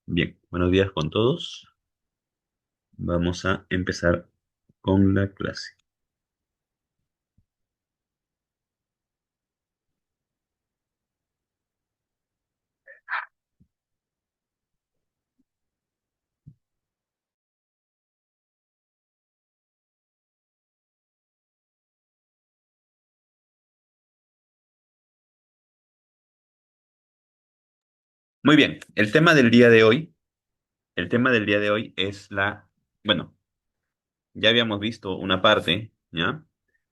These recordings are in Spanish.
Bien, buenos días con todos. Vamos a empezar con la clase. Muy bien, el tema del día de hoy es bueno, ya habíamos visto una parte, ¿ya?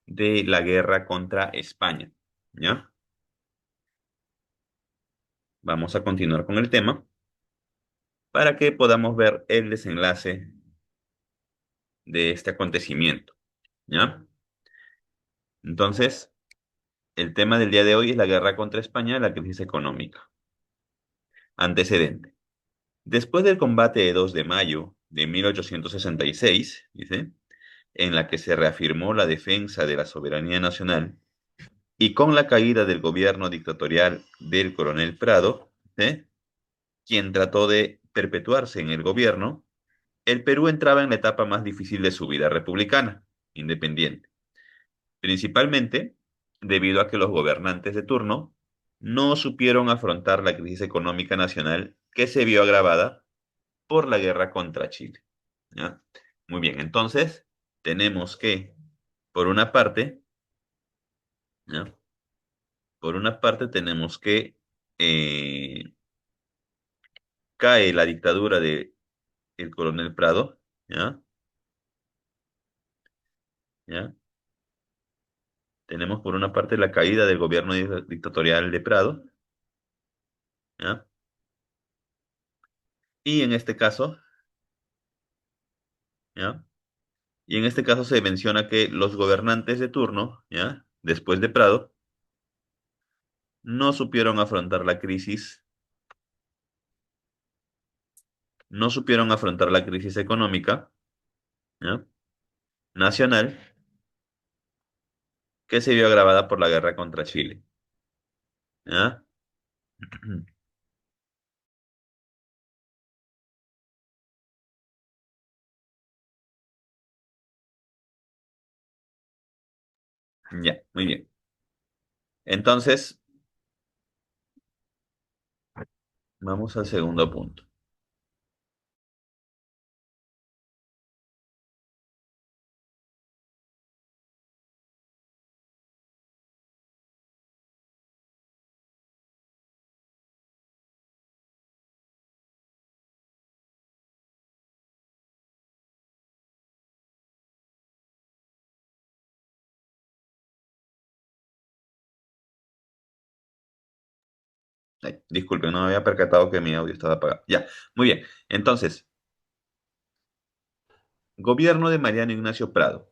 De la guerra contra España, ¿ya? Vamos a continuar con el tema para que podamos ver el desenlace de este acontecimiento, ¿ya? Entonces, el tema del día de hoy es la guerra contra España, la crisis económica. Antecedente. Después del combate de 2 de mayo de 1866, dice, en la que se reafirmó la defensa de la soberanía nacional, y con la caída del gobierno dictatorial del coronel Prado, quien trató de perpetuarse en el gobierno, el Perú entraba en la etapa más difícil de su vida republicana, independiente, principalmente debido a que los gobernantes de turno no supieron afrontar la crisis económica nacional que se vio agravada por la guerra contra Chile. ¿Ya? Muy bien, entonces tenemos que, por una parte, ¿ya? Por una parte tenemos que cae la dictadura de el coronel Prado, ¿ya? ¿Ya? Tenemos por una parte la caída del gobierno dictatorial de Prado, ¿ya? Y en este caso, ¿ya? Y en este caso se menciona que los gobernantes de turno, ¿ya? Después de Prado, no supieron afrontar la crisis, no supieron afrontar la crisis económica, ¿ya? Nacional que se vio agravada por la guerra contra Chile. ¿Ya? Ya, muy bien. Entonces, vamos al segundo punto. Ay, disculpen, no me había percatado que mi audio estaba apagado. Ya, muy bien. Entonces, gobierno de Mariano Ignacio Prado,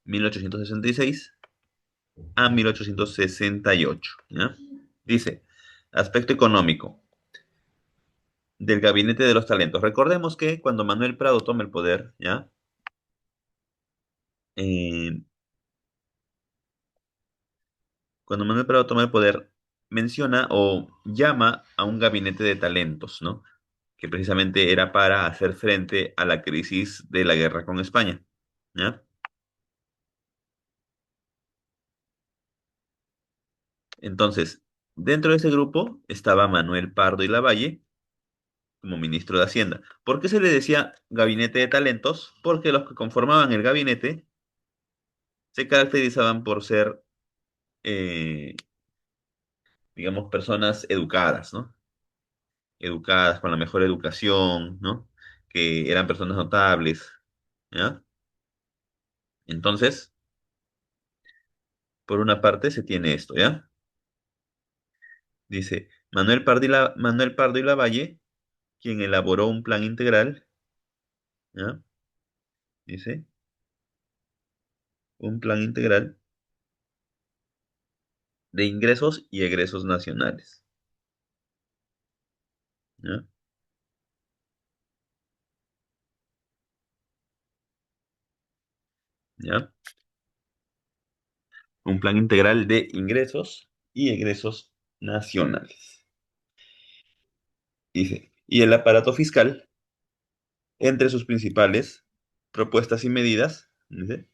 1866 a 1868. ¿Ya? Dice, aspecto económico del Gabinete de los Talentos. Recordemos que cuando Manuel Prado toma el poder, ¿ya? Eh, Cuando Manuel Prado toma el poder, menciona o llama a un gabinete de talentos, ¿no? Que precisamente era para hacer frente a la crisis de la guerra con España, ¿ya? Entonces, dentro de ese grupo estaba Manuel Pardo y Lavalle como ministro de Hacienda. ¿Por qué se le decía gabinete de talentos? Porque los que conformaban el gabinete se caracterizaban por ser, eh, digamos, personas educadas, ¿no? Educadas, con la mejor educación, ¿no? Que eran personas notables, ¿ya? Entonces, por una parte se tiene esto, ¿ya? Dice, Manuel Pardo y Lavalle, quien elaboró un plan integral, ¿ya? Dice, un plan integral de ingresos y egresos nacionales, ¿ya? ¿Ya? Un plan integral de ingresos y egresos nacionales. Dice, y el aparato fiscal, entre sus principales propuestas y medidas, dice,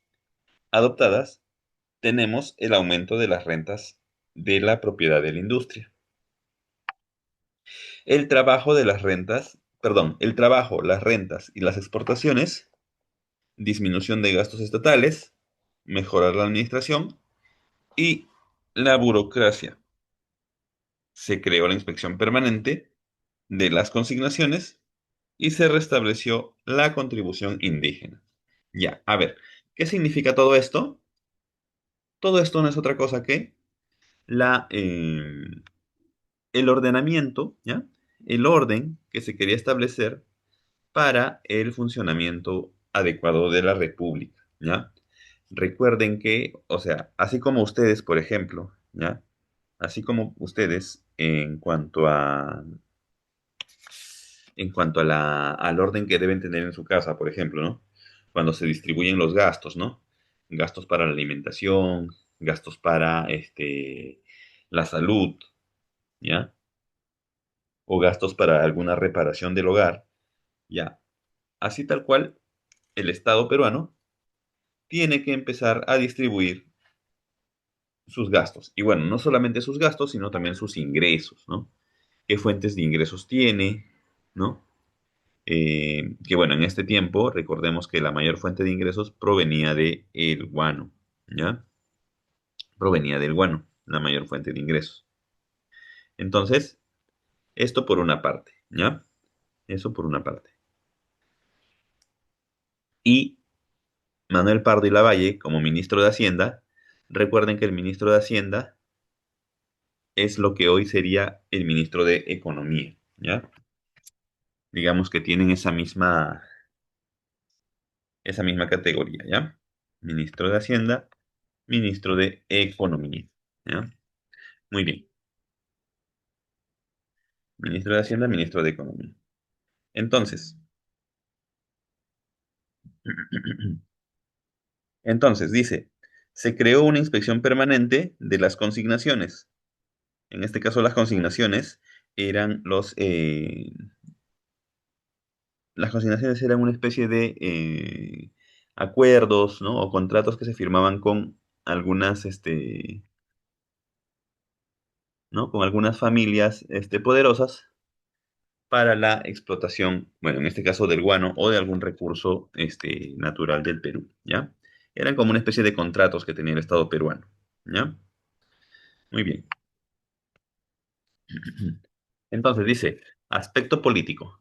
adoptadas, tenemos el aumento de las rentas de la propiedad de la industria. El trabajo de las rentas, perdón, el trabajo, las rentas y las exportaciones, disminución de gastos estatales, mejorar la administración y la burocracia. Se creó la inspección permanente de las consignaciones y se restableció la contribución indígena. Ya, a ver, ¿qué significa todo esto? Todo esto no es otra cosa que la, el ordenamiento, ¿ya? El orden que se quería establecer para el funcionamiento adecuado de la República, ¿ya? Recuerden que, o sea, así como ustedes, por ejemplo, ¿ya? Así como ustedes, al orden que deben tener en su casa, por ejemplo, ¿no? Cuando se distribuyen los gastos, ¿no? Gastos para la alimentación, gastos para, la salud, ¿ya? O gastos para alguna reparación del hogar, ¿ya? Así tal cual, el Estado peruano tiene que empezar a distribuir sus gastos. Y bueno, no solamente sus gastos, sino también sus ingresos, ¿no? ¿Qué fuentes de ingresos tiene? ¿No? Que bueno, en este tiempo recordemos que la mayor fuente de ingresos provenía de el guano, ¿ya? Provenía del guano, la mayor fuente de ingresos. Entonces, esto por una parte, ¿ya? Eso por una parte. Y Manuel Pardo y Lavalle, como ministro de Hacienda, recuerden que el ministro de Hacienda es lo que hoy sería el ministro de Economía, ¿ya? Digamos que tienen esa misma categoría, ¿ya? Ministro de Hacienda, ministro de Economía, ¿ya? Muy bien. Ministro de Hacienda, ministro de Economía. Entonces, entonces dice, se creó una inspección permanente de las consignaciones. En este caso, las consignaciones eran las consignaciones eran una especie de acuerdos, ¿no? O contratos que se firmaban con algunas, ¿no? Con algunas familias, poderosas para la explotación, bueno, en este caso del guano o de algún recurso, natural del Perú, ¿ya? Eran como una especie de contratos que tenía el Estado peruano, ¿ya? Muy bien. Entonces dice, aspecto político.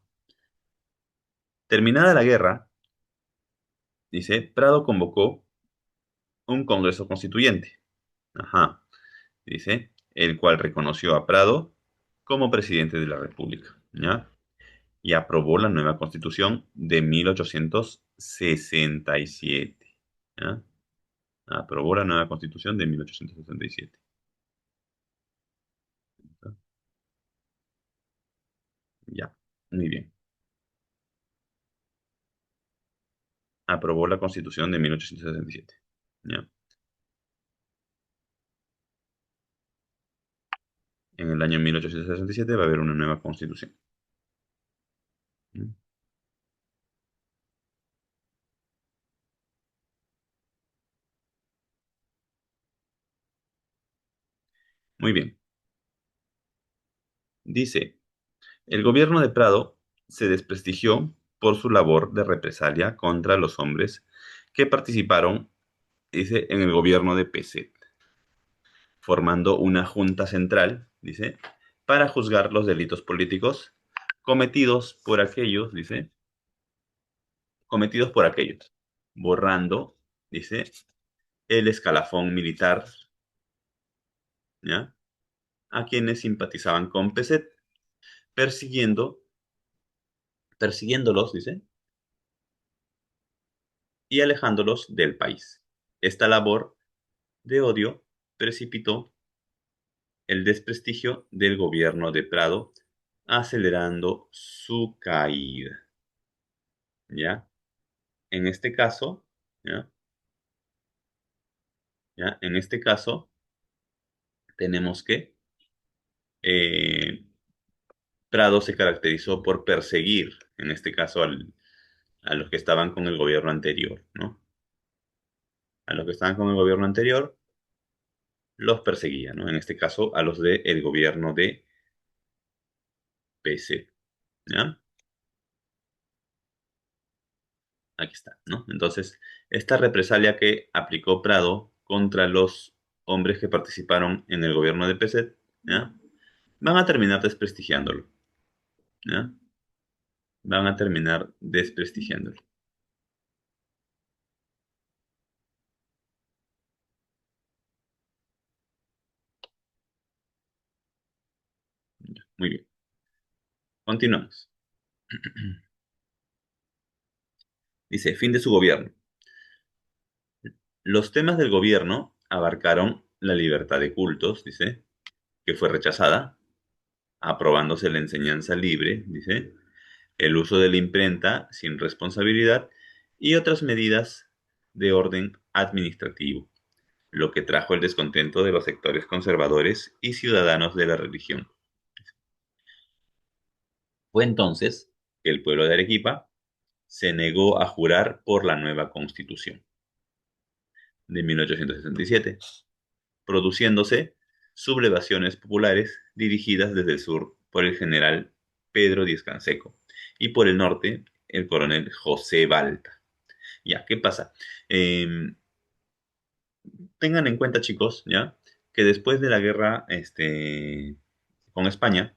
Terminada la guerra, dice, Prado convocó un Congreso Constituyente. Ajá. Dice, el cual reconoció a Prado como presidente de la República, ¿ya? Y aprobó la nueva Constitución de 1867, ¿ya? Aprobó la nueva Constitución de 1867. Ya, muy bien. Aprobó la Constitución de 1867. Ya. En el año 1867 va a haber una nueva Constitución. ¿Mm? Muy bien. Dice, el gobierno de Prado se desprestigió por su labor de represalia contra los hombres que participaron, dice, en el gobierno de Peset, formando una junta central, dice, para juzgar los delitos políticos cometidos por aquellos, dice, cometidos por aquellos, borrando, dice, el escalafón militar, ¿ya? A quienes simpatizaban con Peset, persiguiendo, persiguiéndolos, dice, y alejándolos del país. Esta labor de odio precipitó el desprestigio del gobierno de Prado, acelerando su caída, ¿ya? En este caso, ¿ya? ¿Ya? En este caso, tenemos que, Eh, Prado se caracterizó por perseguir, en este caso, a los que estaban con el gobierno anterior, ¿no? A los que estaban con el gobierno anterior los perseguía, ¿no? En este caso, a los del gobierno de PC, ¿ya? Aquí está, ¿no? Entonces, esta represalia que aplicó Prado contra los hombres que participaron en el gobierno de PC, ¿ya? Van a terminar desprestigiándolo, ¿ya? Van a terminar desprestigiándolo. Muy bien, continuamos. Dice, fin de su gobierno. Los temas del gobierno abarcaron la libertad de cultos, dice, que fue rechazada, aprobándose la enseñanza libre, dice, el uso de la imprenta sin responsabilidad y otras medidas de orden administrativo, lo que trajo el descontento de los sectores conservadores y ciudadanos de la religión. Fue entonces que el pueblo de Arequipa se negó a jurar por la nueva constitución de 1867, produciéndose sublevaciones populares dirigidas desde el sur por el general Pedro Díez Canseco y por el norte el coronel José Balta. Ya, ¿qué pasa? Eh, Tengan en cuenta, chicos, ya, que después de la guerra con España,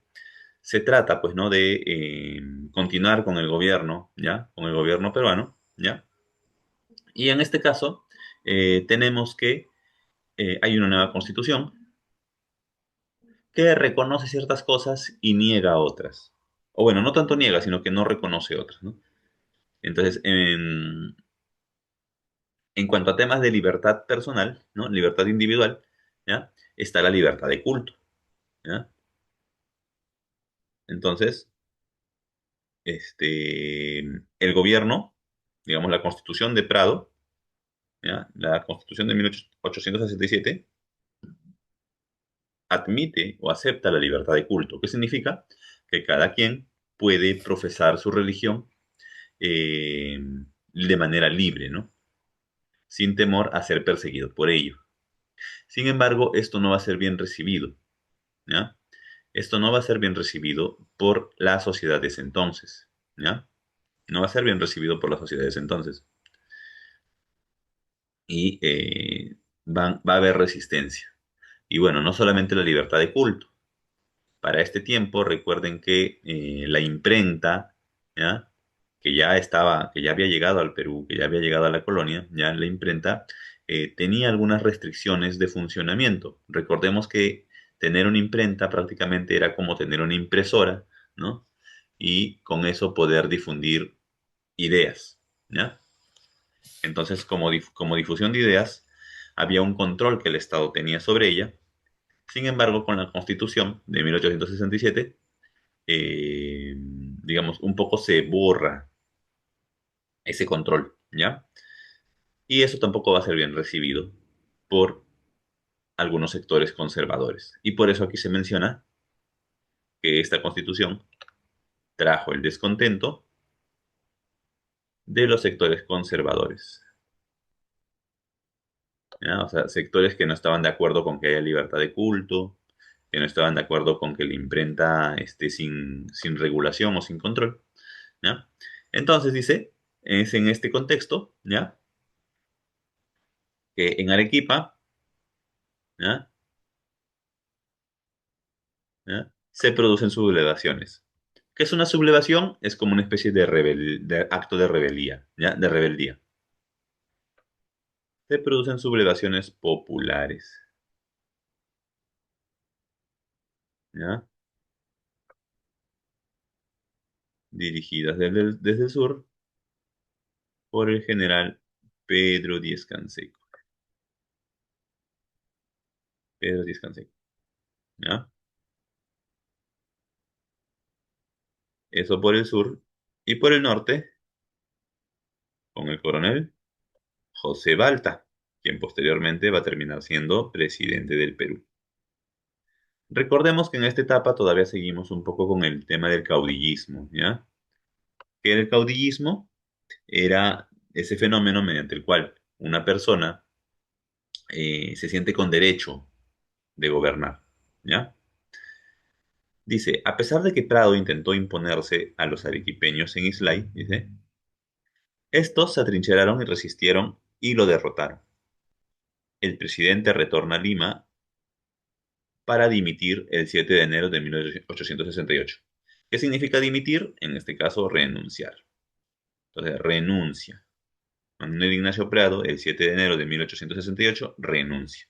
se trata, pues, ¿no? De continuar con el gobierno, ya, con el gobierno peruano, ya. Y en este caso, tenemos que hay una nueva constitución que reconoce ciertas cosas y niega otras. O bueno, no tanto niega, sino que no reconoce otras, ¿no? Entonces, en cuanto a temas de libertad personal, ¿no? Libertad individual, ¿ya? Está la libertad de culto, ¿ya? Entonces, el gobierno, digamos, la constitución de Prado, ¿ya? La constitución de 1867 admite o acepta la libertad de culto, que significa que cada quien puede profesar su religión eh, de manera libre, ¿no? Sin temor a ser perseguido por ello. Sin embargo, esto no va a ser bien recibido, ¿ya? Esto no va a ser bien recibido por la sociedad de ese entonces, ¿ya? No va a ser bien recibido por la sociedad de ese entonces. Y va a haber resistencia. Y bueno, no solamente la libertad de culto. Para este tiempo, recuerden que la imprenta, ¿ya? Que ya había llegado al Perú, que ya había llegado a la colonia, ya la imprenta tenía algunas restricciones de funcionamiento. Recordemos que tener una imprenta prácticamente era como tener una impresora, ¿no? Y con eso poder difundir ideas, ¿ya? Entonces, como difusión de ideas, había un control que el Estado tenía sobre ella. Sin embargo, con la Constitución de 1867, digamos, un poco se borra ese control, ¿ya? Y eso tampoco va a ser bien recibido por algunos sectores conservadores. Y por eso aquí se menciona que esta Constitución trajo el descontento de los sectores conservadores, ¿ya? O sea, sectores que no estaban de acuerdo con que haya libertad de culto, que no estaban de acuerdo con que la imprenta esté sin regulación o sin control, ¿ya? Entonces dice, es en este contexto, ¿ya? Que en Arequipa, ¿ya? ¿Ya? Se producen sublevaciones. ¿Qué es una sublevación? Es como una especie de acto de rebeldía, ¿ya? De rebeldía. Se producen sublevaciones populares, ¿ya? Dirigidas desde el sur por el general Pedro Díez Canseco. Pedro Díez Canseco, ¿ya? Eso por el sur. Y por el norte, con el coronel José Balta, quien posteriormente va a terminar siendo presidente del Perú. Recordemos que en esta etapa todavía seguimos un poco con el tema del caudillismo, ¿ya? Que el caudillismo era ese fenómeno mediante el cual una persona se siente con derecho de gobernar, ¿ya? Dice, a pesar de que Prado intentó imponerse a los arequipeños en Islay, dice, estos se atrincheraron y resistieron y lo derrotaron. El presidente retorna a Lima para dimitir el 7 de enero de 1868. ¿Qué significa dimitir? En este caso, renunciar. Entonces, renuncia. Manuel Ignacio Prado, el 7 de enero de 1868, renuncia.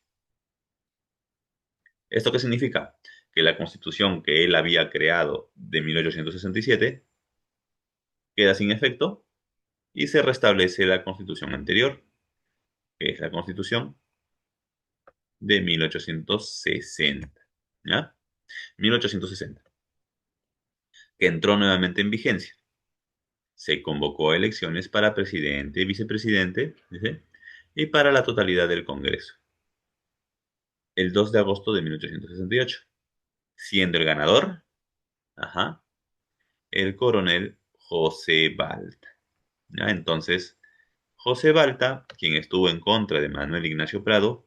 ¿Esto qué significa? Que la constitución que él había creado de 1867 queda sin efecto y se restablece la constitución anterior, que es la constitución de 1860. ¿Ya? 1860, que entró nuevamente en vigencia. Se convocó a elecciones para presidente, vicepresidente, ¿sí? Y para la totalidad del Congreso, el 2 de agosto de 1868, siendo el ganador, ajá, el coronel José Balta. ¿Ya? Entonces, José Balta, quien estuvo en contra de Manuel Ignacio Prado,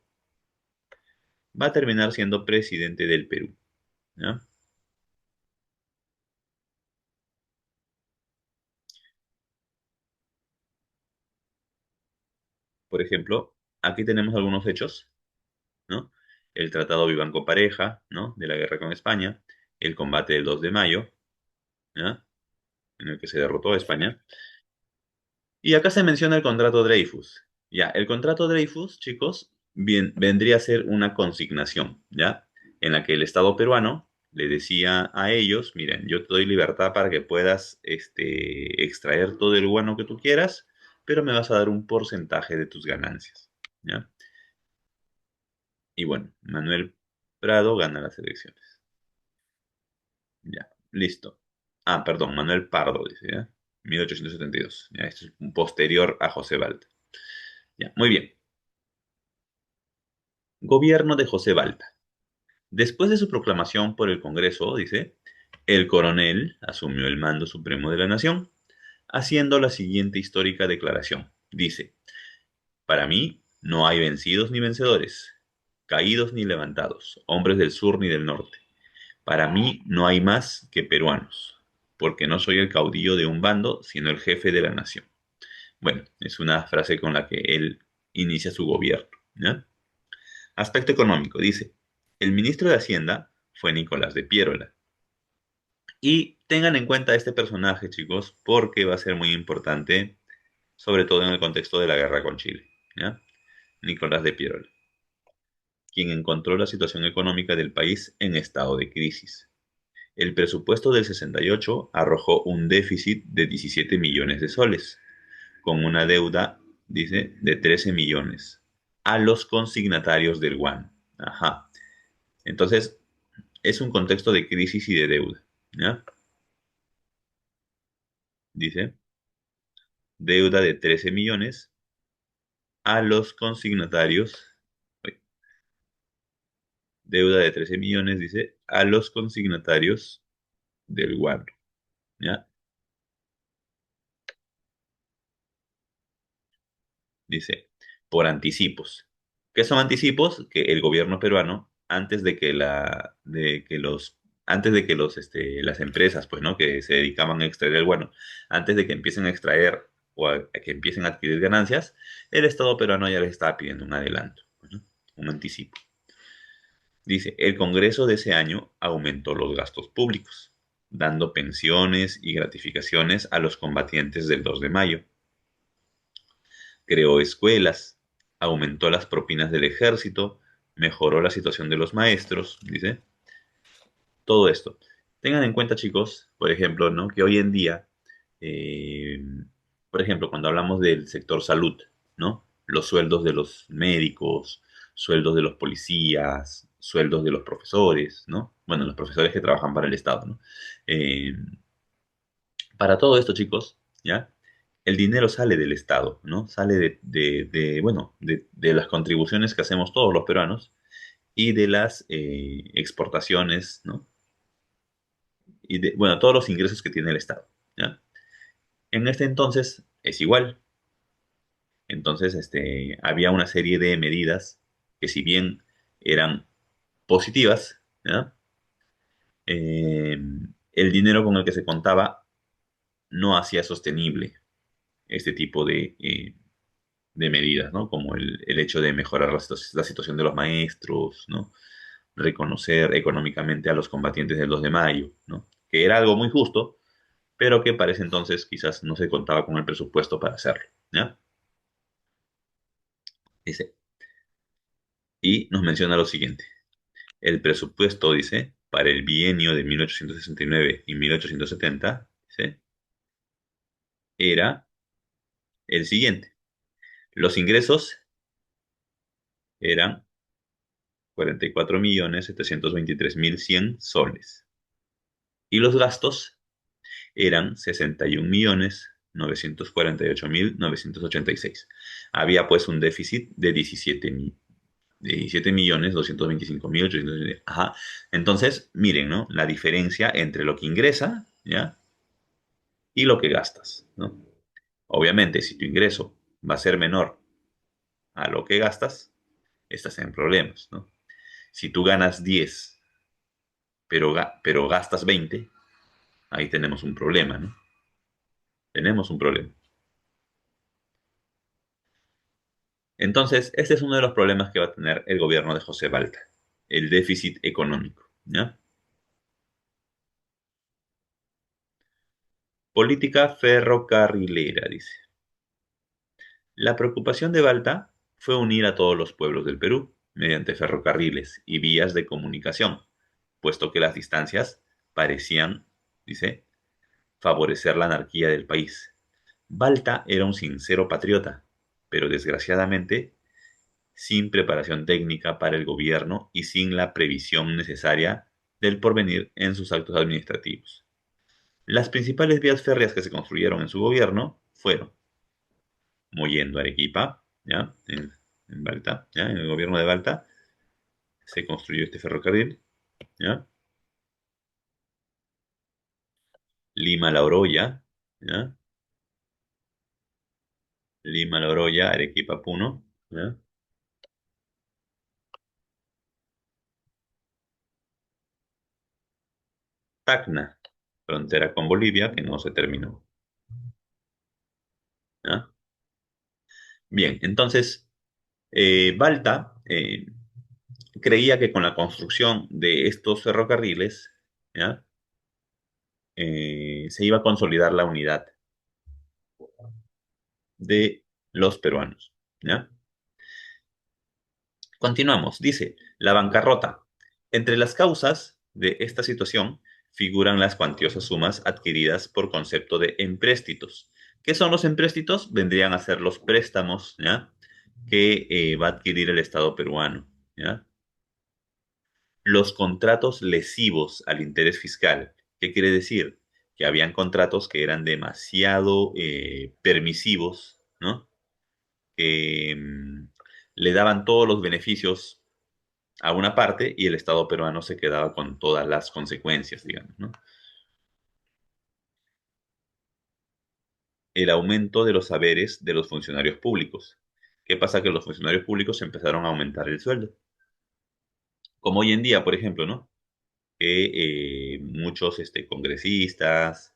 va a terminar siendo presidente del Perú. ¿Ya? Por ejemplo, aquí tenemos algunos hechos, ¿no? El Tratado Vivanco-Pareja, ¿no? De la guerra con España, el combate del 2 de mayo, ¿ya? En el que se derrotó a España. Y acá se menciona el contrato Dreyfus. Ya, el contrato Dreyfus, chicos, bien, vendría a ser una consignación, ¿ya? En la que el Estado peruano le decía a ellos, miren, yo te doy libertad para que puedas extraer todo el guano que tú quieras, pero me vas a dar un porcentaje de tus ganancias, ¿ya? Y bueno, Manuel Prado gana las elecciones. Ya, listo. Ah, perdón, Manuel Pardo, dice, ¿ya? 1872. Ya, esto es un posterior a José Balta. Ya, muy bien. Gobierno de José Balta. Después de su proclamación por el Congreso, dice, el coronel asumió el mando supremo de la nación, haciendo la siguiente histórica declaración. Dice, para mí no hay vencidos ni vencedores, caídos ni levantados, hombres del sur ni del norte. Para mí no hay más que peruanos, porque no soy el caudillo de un bando, sino el jefe de la nación. Bueno, es una frase con la que él inicia su gobierno, ¿ya? Aspecto económico, dice, el ministro de Hacienda fue Nicolás de Piérola. Y tengan en cuenta este personaje, chicos, porque va a ser muy importante, sobre todo en el contexto de la guerra con Chile, ¿ya? Nicolás de Piérola, quien encontró la situación económica del país en estado de crisis. El presupuesto del 68 arrojó un déficit de 17 millones de soles, con una deuda, dice, de 13 millones a los consignatarios del WAN. Ajá. Entonces, es un contexto de crisis y de deuda, ¿ya? Dice, deuda de 13 millones a los consignatarios, uy, deuda de 13 millones, dice, a los consignatarios del WAN, ¿ya? Dice, por anticipos. ¿Qué son anticipos? Que el gobierno peruano, antes de que las empresas, pues, ¿no? Que se dedicaban a extraer el guano, antes de que empiecen a extraer o a que empiecen a adquirir ganancias, el Estado peruano ya les estaba pidiendo un adelanto, ¿no? Un anticipo. Dice, el Congreso de ese año aumentó los gastos públicos, dando pensiones y gratificaciones a los combatientes del 2 de mayo. Creó escuelas, aumentó las propinas del ejército, mejoró la situación de los maestros, dice, todo esto. Tengan en cuenta, chicos, por ejemplo, ¿no? Que hoy en día, eh, por ejemplo, cuando hablamos del sector salud, ¿no? Los sueldos de los médicos, sueldos de los policías, sueldos de los profesores, ¿no? Bueno, los profesores que trabajan para el Estado, ¿no? Eh, para todo esto, chicos, ¿ya? El dinero sale del Estado, ¿no? Sale bueno, de las contribuciones que hacemos todos los peruanos y de las exportaciones, ¿no? Y de, bueno, todos los ingresos que tiene el Estado, ¿ya? En este entonces es igual. Entonces, había una serie de medidas que si bien eran positivas, ¿ya? Eh, el dinero con el que se contaba no hacía sostenible este tipo de medidas, ¿no? Como el hecho de mejorar la situación de los maestros, ¿no? Reconocer económicamente a los combatientes del 2 de mayo, ¿no? Que era algo muy justo, pero que para ese entonces quizás no se contaba con el presupuesto para hacerlo, ¿ya? Dice, y nos menciona lo siguiente. El presupuesto, dice, para el bienio de 1869 y 1870, dice, era el siguiente. Los ingresos eran 44.723.100 soles y los gastos eran 61.948.986. Había pues un déficit de 17.225.800. Ajá. Entonces, miren, ¿no? La diferencia entre lo que ingresa, ¿ya? Y lo que gastas, ¿no? Obviamente, si tu ingreso va a ser menor a lo que gastas, estás en problemas, ¿no? Si tú ganas 10, pero gastas 20, ahí tenemos un problema, ¿no? Tenemos un problema. Entonces, este es uno de los problemas que va a tener el gobierno de José Balta, el déficit económico, ¿ya? Política ferrocarrilera, dice. La preocupación de Balta fue unir a todos los pueblos del Perú mediante ferrocarriles y vías de comunicación, puesto que las distancias parecían, dice, favorecer la anarquía del país. Balta era un sincero patriota, pero desgraciadamente sin preparación técnica para el gobierno y sin la previsión necesaria del porvenir en sus actos administrativos. Las principales vías férreas que se construyeron en su gobierno fueron Mollendo Arequipa, ¿ya? En Balta, ¿ya? En el gobierno de Balta se construyó este ferrocarril, ¿ya? Lima La Oroya, ¿ya? Lima La Oroya, Arequipa Puno, ¿ya? Tacna, frontera con Bolivia, que no se terminó, ¿ya? Bien, entonces, Balta creía que con la construcción de estos ferrocarriles, ¿ya? Se iba a consolidar la unidad de los peruanos, ¿ya? Continuamos. Dice, la bancarrota. Entre las causas de esta situación figuran las cuantiosas sumas adquiridas por concepto de empréstitos. ¿Qué son los empréstitos? Vendrían a ser los préstamos, ¿ya? Que va a adquirir el Estado peruano, ¿ya? Los contratos lesivos al interés fiscal. ¿Qué quiere decir? Que habían contratos que eran demasiado permisivos, ¿no? Que le daban todos los beneficios a una parte y el Estado peruano se quedaba con todas las consecuencias, digamos, ¿no? El aumento de los saberes de los funcionarios públicos. ¿Qué pasa? Que los funcionarios públicos empezaron a aumentar el sueldo. Como hoy en día, por ejemplo, ¿no? Que muchos congresistas,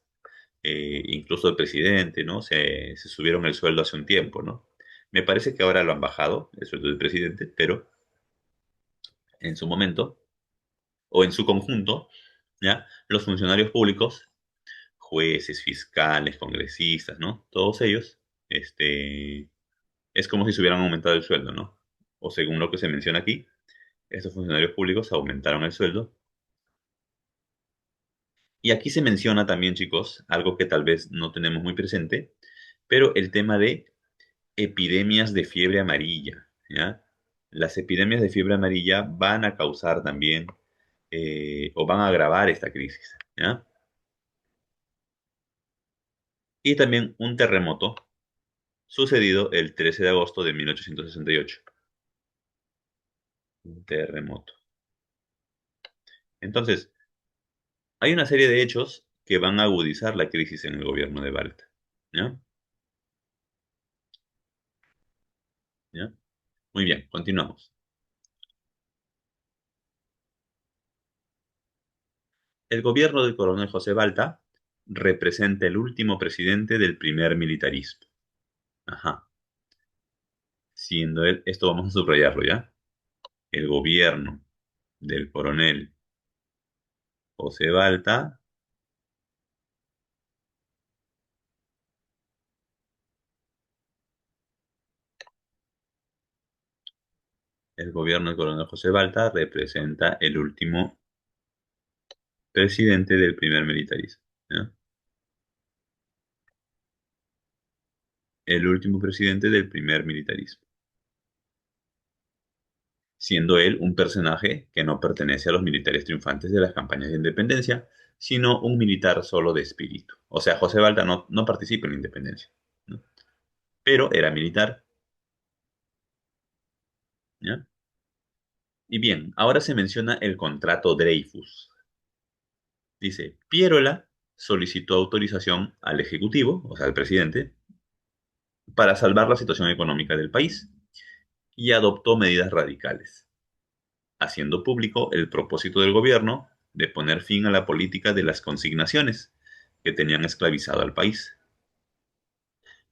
incluso el presidente, ¿no? Se subieron el sueldo hace un tiempo, ¿no? Me parece que ahora lo han bajado, el sueldo del presidente, pero en su momento, o en su conjunto, ¿ya? Los funcionarios públicos, jueces, fiscales, congresistas, ¿no? Todos ellos, es como si se hubieran aumentado el sueldo, ¿no? O según lo que se menciona aquí, estos funcionarios públicos aumentaron el sueldo. Y aquí se menciona también, chicos, algo que tal vez no tenemos muy presente, pero el tema de epidemias de fiebre amarilla, ¿ya? Las epidemias de fiebre amarilla van a causar también o van a agravar esta crisis, ¿ya? Y también un terremoto sucedido el 13 de agosto de 1868. Un terremoto. Entonces, hay una serie de hechos que van a agudizar la crisis en el gobierno de Balta. ¿Ya? ¿Ya? Muy bien, continuamos. El gobierno del coronel José Balta representa el último presidente del primer militarismo. Ajá. Siendo él, esto vamos a subrayarlo ya. El gobierno del coronel José Balta, el gobierno del coronel José Balta representa el último presidente del primer militarismo. ¿Ya? El último presidente del primer militarismo, siendo él un personaje que no pertenece a los militares triunfantes de las campañas de independencia, sino un militar solo de espíritu. O sea, José Balta no participa en la independencia, ¿no? Pero era militar. ¿Ya? Y bien, ahora se menciona el contrato Dreyfus. Dice, Pierola solicitó autorización al Ejecutivo, o sea, al presidente, para salvar la situación económica del país y adoptó medidas radicales, haciendo público el propósito del gobierno de poner fin a la política de las consignaciones que tenían esclavizado al país.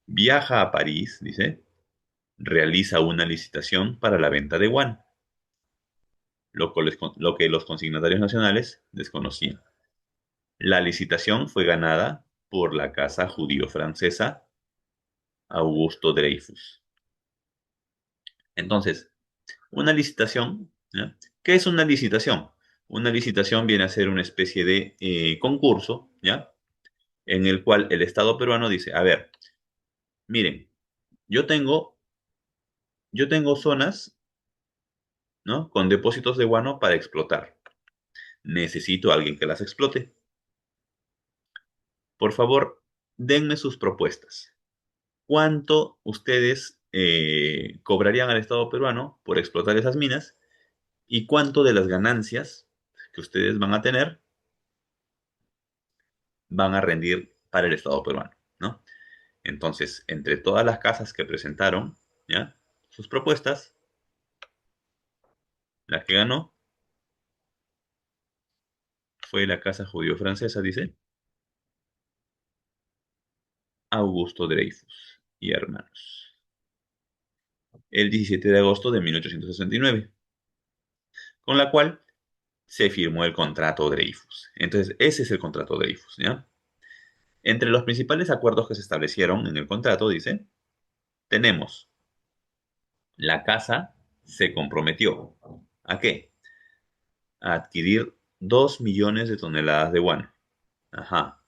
Viaja a París, dice, realiza una licitación para la venta de guano, lo que los consignatarios nacionales desconocían. La licitación fue ganada por la casa judío-francesa Augusto Dreyfus. Entonces, una licitación, ¿ya? ¿Qué es una licitación? Una licitación viene a ser una especie de concurso, ¿ya? En el cual el Estado peruano dice, a ver, miren, yo tengo, yo tengo zonas, ¿no? Con depósitos de guano para explotar. Necesito a alguien que las explote. Por favor, denme sus propuestas. ¿Cuánto ustedes cobrarían al Estado peruano por explotar esas minas? ¿Y cuánto de las ganancias que ustedes van a tener van a rendir para el Estado peruano, ¿no? Entonces, entre todas las casas que presentaron, ¿ya? Sus propuestas, la que ganó fue la casa judío-francesa, dice, Augusto Dreyfus y hermanos, el 17 de agosto de 1869, con la cual se firmó el contrato Dreyfus. Entonces, ese es el contrato Dreyfus, ¿ya? Entre los principales acuerdos que se establecieron en el contrato, dice, tenemos, la casa se comprometió, ¿a qué? A adquirir 2 millones de toneladas de guano. Ajá,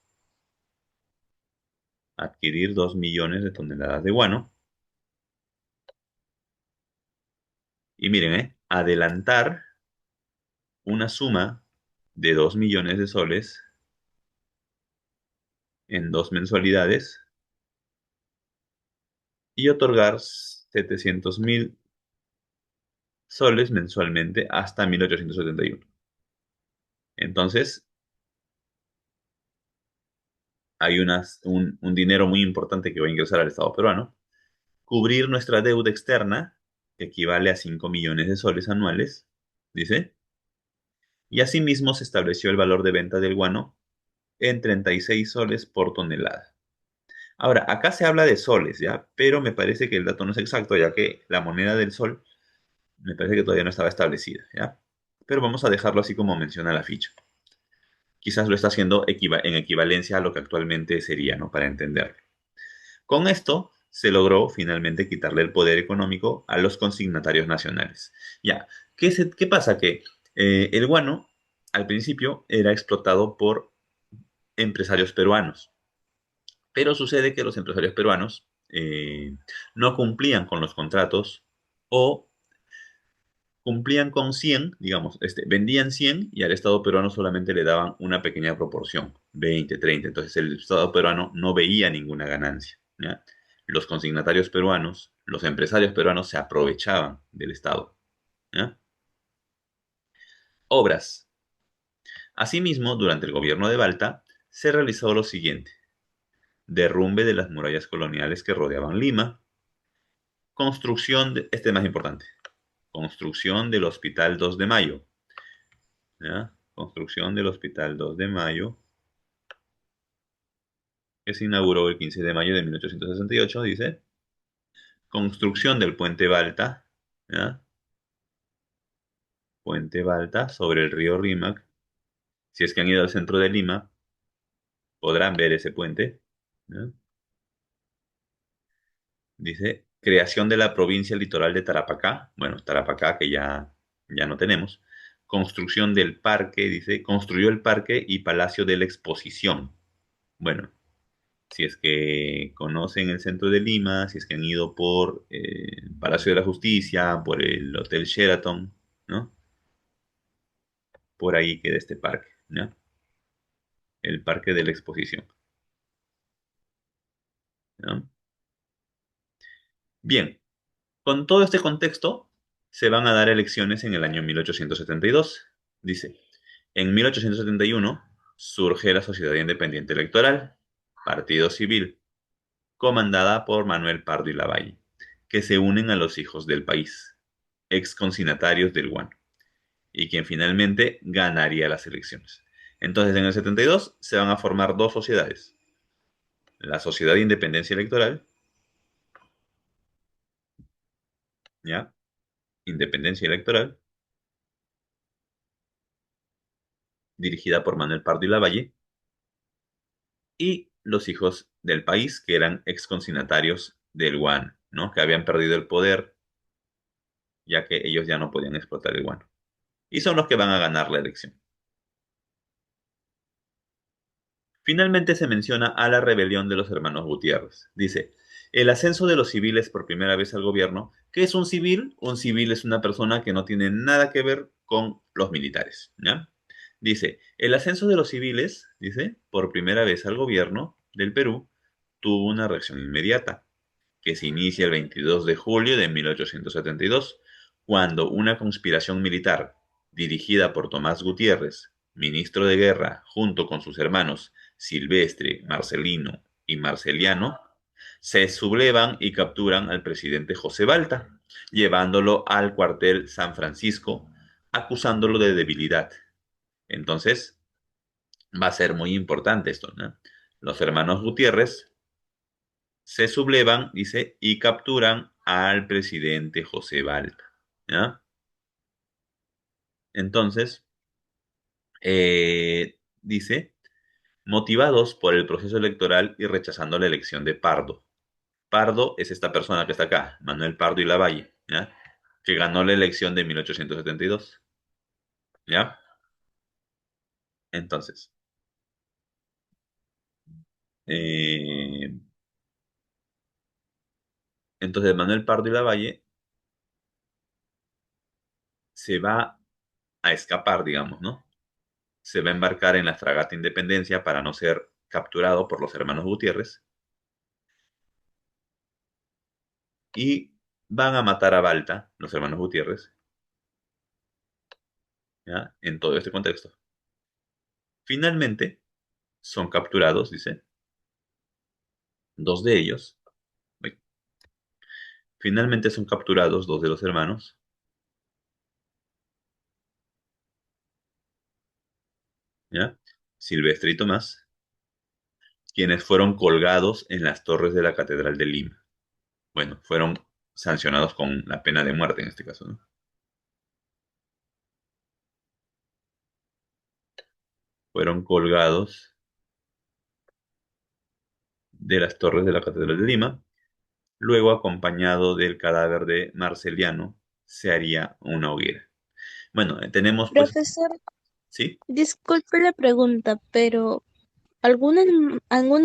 adquirir 2 millones de toneladas de guano. Y miren, adelantar una suma de 2 millones de soles en 2 mensualidades y otorgar 700.000 soles mensualmente hasta 1871. Entonces, hay un dinero muy importante que va a ingresar al Estado peruano. Cubrir nuestra deuda externa, que equivale a 5 millones de soles anuales, dice. Y asimismo se estableció el valor de venta del guano en 36 soles por tonelada. Ahora, acá se habla de soles, ¿ya? Pero me parece que el dato no es exacto, ya que la moneda del sol me parece que todavía no estaba establecida, ¿ya? Pero vamos a dejarlo así como menciona la ficha. Quizás lo está haciendo en equivalencia a lo que actualmente sería, ¿no? Para entenderlo. Con esto se logró finalmente quitarle el poder económico a los consignatarios nacionales. Ya, ¿qué pasa? Que el guano al principio era explotado por empresarios peruanos, pero sucede que los empresarios peruanos no cumplían con los contratos o cumplían con 100, digamos, vendían 100 y al Estado peruano solamente le daban una pequeña proporción, 20, 30. Entonces el Estado peruano no veía ninguna ganancia, ¿ya? Los consignatarios peruanos, los empresarios peruanos se aprovechaban del Estado, ¿ya? Obras. Asimismo, durante el gobierno de Balta, se realizó lo siguiente: derrumbe de las murallas coloniales que rodeaban Lima, este es más importante, construcción del Hospital 2 de Mayo, ¿ya? Construcción del Hospital 2 de Mayo, que se inauguró el 15 de mayo de 1868, dice. Construcción del Puente Balta, ¿ya? Puente Balta sobre el río Rímac. Si es que han ido al centro de Lima, podrán ver ese puente, ¿ya? Dice, creación de la provincia litoral de Tarapacá. Bueno, Tarapacá que ya no tenemos. Construcción del parque, dice, construyó el parque y Palacio de la Exposición. Bueno, si es que conocen el centro de Lima, si es que han ido por Palacio de la Justicia, por el Hotel Sheraton, ¿no? Por ahí queda este parque, ¿no? El Parque de la Exposición, ¿no? Bien, con todo este contexto, se van a dar elecciones en el año 1872. Dice, en 1871 surge la Sociedad Independiente Electoral, partido civil, comandada por Manuel Pardo y Lavalle, que se unen a los hijos del país, ex consignatarios del Guano, y quien finalmente ganaría las elecciones. Entonces, en el 72 se van a formar dos sociedades: la Sociedad de Independencia Electoral, ¿ya? Independencia Electoral, dirigida por Manuel Pardo y Lavalle, y los hijos del país, que eran exconsignatarios del guano, ¿no? Que habían perdido el poder, ya que ellos ya no podían explotar el guano. Y son los que van a ganar la elección. Finalmente se menciona a la rebelión de los hermanos Gutiérrez. Dice, el ascenso de los civiles por primera vez al gobierno. ¿Qué es un civil? Un civil es una persona que no tiene nada que ver con los militares, ¿ya? Dice, el ascenso de los civiles, dice, por primera vez al gobierno del Perú, tuvo una reacción inmediata, que se inicia el 22 de julio de 1872, cuando una conspiración militar dirigida por Tomás Gutiérrez, ministro de Guerra, junto con sus hermanos Silvestre, Marcelino y Marceliano, se sublevan y capturan al presidente José Balta, llevándolo al cuartel San Francisco, acusándolo de debilidad. Entonces, va a ser muy importante esto, ¿no? Los hermanos Gutiérrez se sublevan, dice, y capturan al presidente José Balta, ¿ya? Entonces, dice, motivados por el proceso electoral y rechazando la elección de Pardo. Pardo es esta persona que está acá, Manuel Pardo y Lavalle, ¿ya? Que ganó la elección de 1872, ¿ya? Entonces, eh, Manuel Pardo y Lavalle se va a escapar, digamos, ¿no? Se va a embarcar en la fragata Independencia para no ser capturado por los hermanos Gutiérrez y van a matar a Balta, los hermanos Gutiérrez, ¿ya? En todo este contexto. Finalmente son capturados, dice, dos de ellos. Finalmente son capturados dos de los hermanos, ¿ya? Silvestre y Tomás, quienes fueron colgados en las torres de la Catedral de Lima. Bueno, fueron sancionados con la pena de muerte en este caso, ¿no? Fueron colgados de las torres de la Catedral de Lima. Luego, acompañado del cadáver de Marceliano, se haría una hoguera. Bueno, tenemos pues, Profesor, sí, disculpe la pregunta, pero ¿algún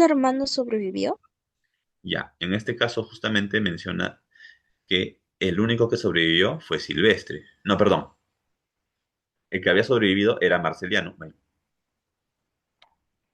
hermano sobrevivió? ya. En este caso justamente menciona que el único que sobrevivió fue Silvestre. No, perdón. El que había sobrevivido era Marceliano.